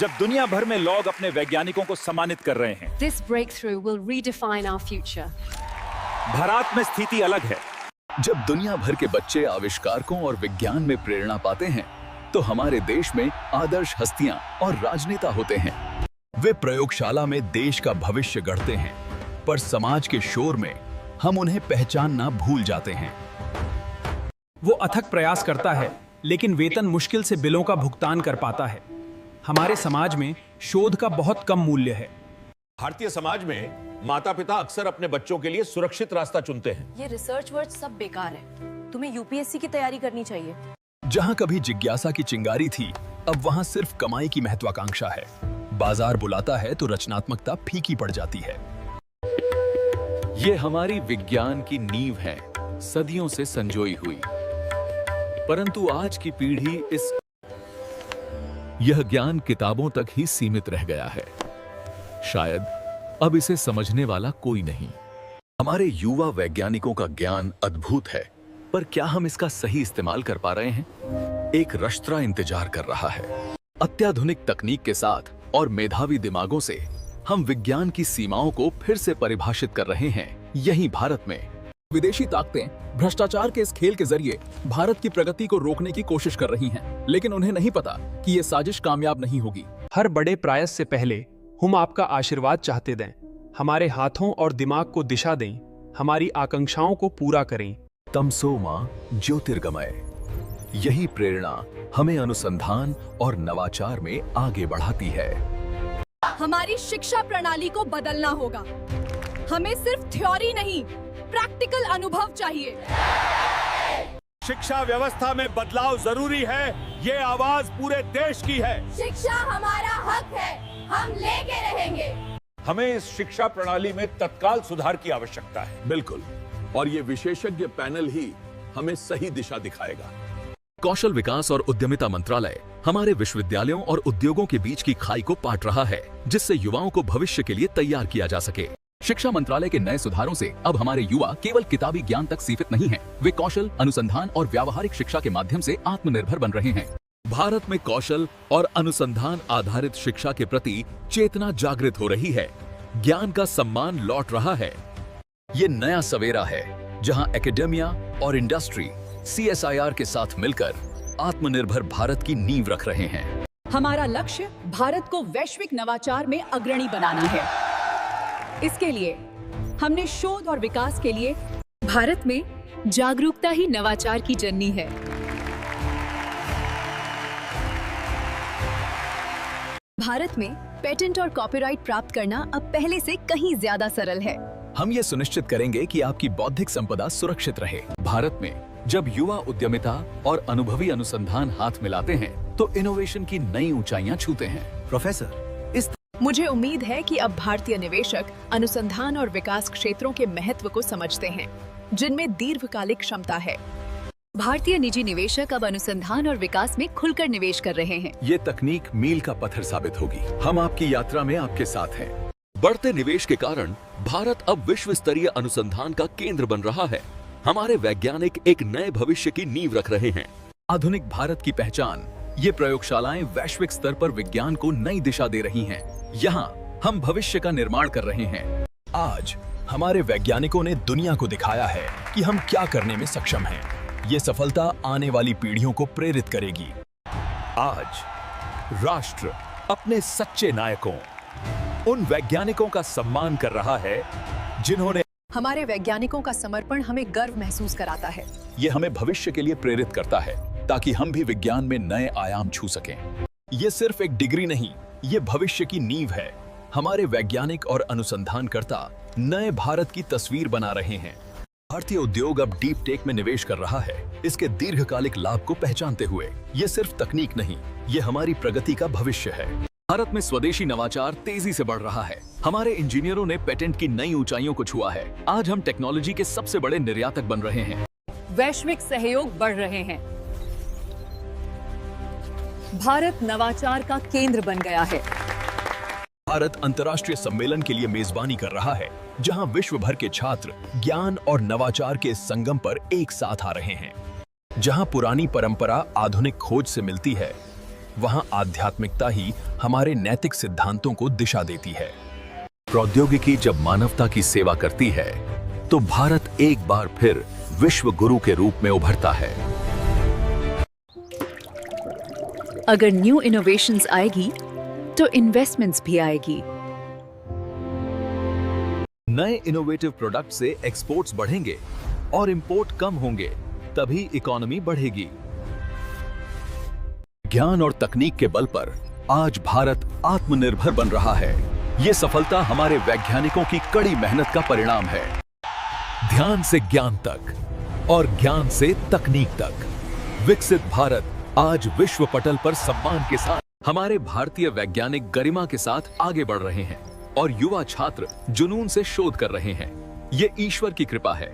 जब दुनिया भर में लोग अपने वैज्ञानिकों को सम्मानित कर रहे हैं। This breakthrough will redefine our future. Bharat में स्थिति अलग है। जब दुनिया भर के बच्चे आविष्कारकों और विज्ञान में प्रेरणा पाते हैं, तो हमारे देश में आदर्श हस्तियां और राजनेता होते हैं। वे प्रयोगशाला में देश का भविष्य गढ़ते हैं, पर समाज के शोर में हम उन्हें पहचानना भूल जाते हैं। वो अथक प्रयास करता है, लेकिन वेतन मुश्किल से बिलों का भुगतान कर पाता है। हमारे समाज में शोध का बहुत कम मूल्य है। भारतीय समाज में माता पिता अक्सर अपने बच्चों के लिए सुरक्षित रास्ता चुनते हैं। ये रिसर्च वर्क सब बेकार है। तुम्हें यूपीएससी की तैयारी करनी चाहिए। जहां कभी जिज्ञासा की चिंगारी थी, अब वहां सिर्फ कमाई की महत्वाकांक्षा है। बाजार बुलाता है तो रचनात्मकता फीकी पड़ जाती है। ये हमारी विज्ञान की नींव है, सदियों से संजोई हुई। परंतु आज की पीढ़ी यह ज्ञान किताबों तक ही सीमित रह गया है। शायद अब इसे समझने वाला कोई नहीं। हमारे युवा वैज्ञानिकों का ज्ञान अद्भुत है, पर क्या हम इसका सही इस्तेमाल कर पा रहे हैं? एक राष्ट्र इंतजार कर रहा है। अत्याधुनिक तकनीक के साथ और मेधावी दिमागों से हम विज्ञान की सीमाओं को फिर से परिभाषित कर रहे हैं, यही भारत में। विदेशी ताकतें भ्रष्टाचार के इस खेल के जरिए भारत की प्रगति को रोकने की कोशिश कर रही हैं, लेकिन उन्हें नहीं पता कि ये साजिश कामयाब नहीं होगी। हर बड़े प्रयास से पहले हम आपका आशीर्वाद चाहते दें। हमारे हाथों और दिमाग को दिशा दें, हमारी आकांक्षाओं को पूरा करें। तमसो मां ज्योतिर्गमय, यही प्रेरणा हमें अनुसंधान और नवाचार में आगे बढ़ाती है। हमारी शिक्षा प्रणाली को बदलना होगा। हमें सिर्फ थ्योरी नहीं, प्रैक्टिकल अनुभव चाहिए। शिक्षा व्यवस्था में बदलाव जरूरी है। ये आवाज पूरे देश की है। शिक्षा हमारा हक है, हम लेके रहेंगे। हमें इस शिक्षा प्रणाली में तत्काल सुधार की आवश्यकता है। बिल्कुल, और ये विशेषज्ञ पैनल ही हमें सही दिशा दिखाएगा। कौशल विकास और उद्यमिता मंत्रालय हमारे विश्वविद्यालयों और उद्योगों के बीच की खाई को पाट रहा है, जिससे युवाओं को भविष्य के लिए तैयार किया जा सके। शिक्षा मंत्रालय के नए सुधारों से अब हमारे युवा केवल किताबी ज्ञान तक सीमित नहीं हैं, वे कौशल, अनुसंधान और व्यावहारिक शिक्षा के माध्यम से आत्मनिर्भर बन रहे हैं। भारत में कौशल और अनुसंधान आधारित शिक्षा के प्रति चेतना जागृत हो रही है। ज्ञान का सम्मान लौट रहा है। ये नया सवेरा है, जहां एकेडेमिया और इंडस्ट्री CSIR के साथ मिलकर आत्मनिर्भर भारत की नींव रख रहे हैं। हमारा लक्ष्य भारत को वैश्विक नवाचार में अग्रणी बनाना है। इसके लिए हमने शोध और विकास के लिए भारत में जागरूकता ही नवाचार की जननी है। भारत में पेटेंट और कॉपीराइट प्राप्त करना अब पहले से कहीं ज्यादा सरल है। हम ये सुनिश्चित करेंगे कि आपकी बौद्धिक संपदा सुरक्षित रहे। भारत में जब युवा उद्यमिता और अनुभवी अनुसंधान हाथ मिलाते हैं, तो इनोवेशन की नई ऊंचाइयां छूते हैं। प्रोफेसर, मुझे उम्मीद है कि अब भारतीय निवेशक अनुसंधान और विकास क्षेत्रों के महत्व को समझते हैं, जिनमें दीर्घकालिक क्षमता है। भारतीय निजी निवेशक अब अनुसंधान और विकास में खुलकर निवेश कर रहे हैं। ये तकनीक मील का पत्थर साबित होगी। हम आपकी यात्रा में आपके साथ हैं। बढ़ते निवेश के कारण भारत अब विश्व स्तरीय अनुसंधान का केंद्र बन रहा है। हमारे वैज्ञानिक एक नए भविष्य की नींव रख रहे हैं। आधुनिक भारत की पहचान, ये प्रयोगशालाएं वैश्विक स्तर पर विज्ञान को नई दिशा दे रही हैं। यहाँ हम भविष्य का निर्माण कर रहे हैं। आज हमारे वैज्ञानिकों ने दुनिया को दिखाया है कि हम क्या करने में सक्षम हैं। ये सफलता आने वाली पीढ़ियों को प्रेरित करेगी। आज राष्ट्र अपने सच्चे नायकों, उन वैज्ञानिकों का सम्मान कर रहा है जिन्होंने हमारे वैज्ञानिकों का समर्पण हमें गर्व महसूस कराता है। ये हमें भविष्य के लिए प्रेरित करता है, ताकि हम भी विज्ञान में नए आयाम छू सकें। ये सिर्फ एक डिग्री नहीं, ये भविष्य की नींव है। हमारे वैज्ञानिक और अनुसंधानकर्ता नए भारत की तस्वीर बना रहे हैं। भारतीय उद्योग अब डीप टेक में निवेश कर रहा है, इसके दीर्घकालिक लाभ को पहचानते हुए। ये सिर्फ तकनीक नहीं, ये हमारी प्रगति का भविष्य है। भारत में स्वदेशी नवाचार तेजी से बढ़ रहा है। हमारे इंजीनियरों ने पेटेंट की नई ऊंचाइयों को छुआ है। आज हम टेक्नोलॉजी के सबसे बड़े निर्यातक बन रहे हैं। वैश्विक सहयोग बढ़ रहे हैं। भारत नवाचार का केंद्र बन गया है। भारत अंतर्राष्ट्रीय सम्मेलन के लिए मेजबानी कर रहा है, जहां विश्व भर के छात्र ज्ञान और नवाचार के संगम पर एक साथ आ रहे हैं। जहां पुरानी परंपरा आधुनिक खोज से मिलती है, वहां आध्यात्मिकता ही हमारे नैतिक सिद्धांतों को दिशा देती है। प्रौद्योगिकी जब मानवता की सेवा करती है तो भारत एक बार फिर विश्व गुरु के रूप में उभरता है। अगर न्यू इनोवेशंस आएगी तो इन्वेस्टमेंट्स भी आएगी। नए इनोवेटिव प्रोडक्ट से एक्सपोर्ट्स बढ़ेंगे और इंपोर्ट कम होंगे, तभी इकोनॉमी बढ़ेगी। ज्ञान और तकनीक के बल पर आज भारत आत्मनिर्भर बन रहा है। ये सफलता हमारे वैज्ञानिकों की कड़ी मेहनत का परिणाम है। ध्यान से ज्ञान तक और ज्ञान से तकनीक तक विकसित भारत आज विश्व पटल पर सम्मान के साथ हमारे भारतीय वैज्ञानिक गरिमा के साथ आगे बढ़ रहे हैं और युवा छात्र जुनून से शोध कर रहे हैं। ये ईश्वर की कृपा है।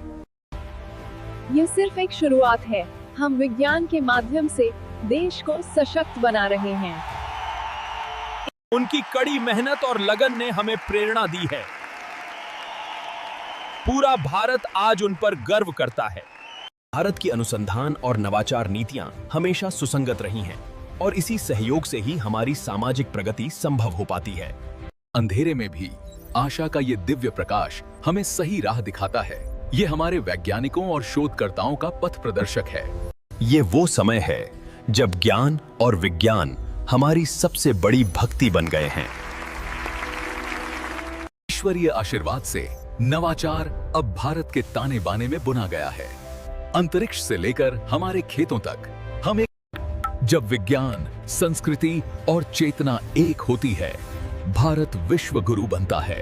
ये सिर्फ एक शुरुआत है। हम विज्ञान के माध्यम से देश को सशक्त बना रहे हैं। उनकी कड़ी मेहनत और लगन ने हमें प्रेरणा दी है। पूरा भारत आज उन पर गर्व करता है। भारत की अनुसंधान और नवाचार नीतियां हमेशा सुसंगत रही हैं और इसी सहयोग से ही हमारी सामाजिक प्रगति संभव हो पाती है। अंधेरे में भी आशा का ये दिव्य प्रकाश हमें सही राह दिखाता है। ये हमारे वैज्ञानिकों और शोधकर्ताओं का पथ प्रदर्शक है। ये वो समय है जब ज्ञान और विज्ञान हमारी सबसे बड़ी भक्ति बन गए हैं। ईश्वरीय आशीर्वाद से नवाचार अब भारत के ताने बाने में बुना गया है। अंतरिक्ष से लेकर हमारे खेतों तक जब विज्ञान, संस्कृति और चेतना एक होती है, भारत विश्व गुरु बनता है।